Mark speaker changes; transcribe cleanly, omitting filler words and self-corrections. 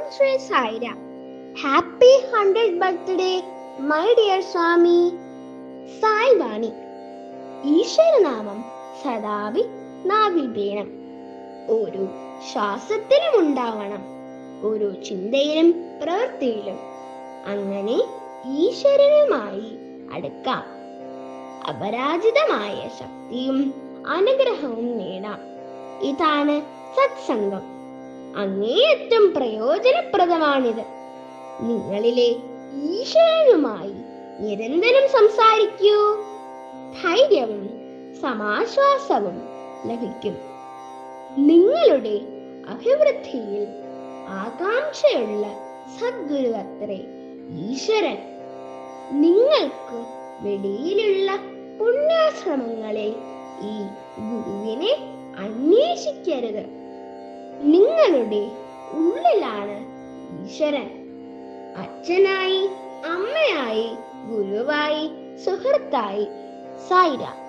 Speaker 1: Shri Sai Happy 100th birthday, my dear Swami. Sai വാണി. ഈശ്വരനാമം സദാവി നാവിൽ വേണം. ഓരോ ശ്വാസത്തിലും ഉണ്ടാവണം, ഓരോ ചിന്തയിലും പ്രവൃത്തിയിലും. അങ്ങനെ ഈശ്വരനുമായി അടുക്കാം. അപരാജിതമായ ശക്തിയും അനുഗ്രഹവും നേടാം. ഇതാണ് സത്സംഗം. അങ്ങേയറ്റം പ്രയോജനപ്രദമാണിത്. നിങ്ങളിലെ ഈശ്വരനുമായി നിരന്തരം സംസാരിക്കൂ. ധൈര്യവും സമാശ്വാസവും ലഭിക്കും. നിങ്ങളുടെ അഭിവൃദ്ധിയിൽ ആകാംക്ഷയുള്ള സദ്ഗുരു അത്രേ ഈശ്വരൻ. നിങ്ങൾക്ക് വെളിയിലുള്ള പുണ്യാശ്രമങ്ങളെ ഈ ഗുരുവിനെ അന്വേഷിക്കരുത്. നിങ്ങളുടെ ഉള്ളിലാണ് ഈശ്വരൻ. അച്ഛനായി, അമ്മയായി, ഗുരുവായി, സുഹൃത്തായി. സായിരാം.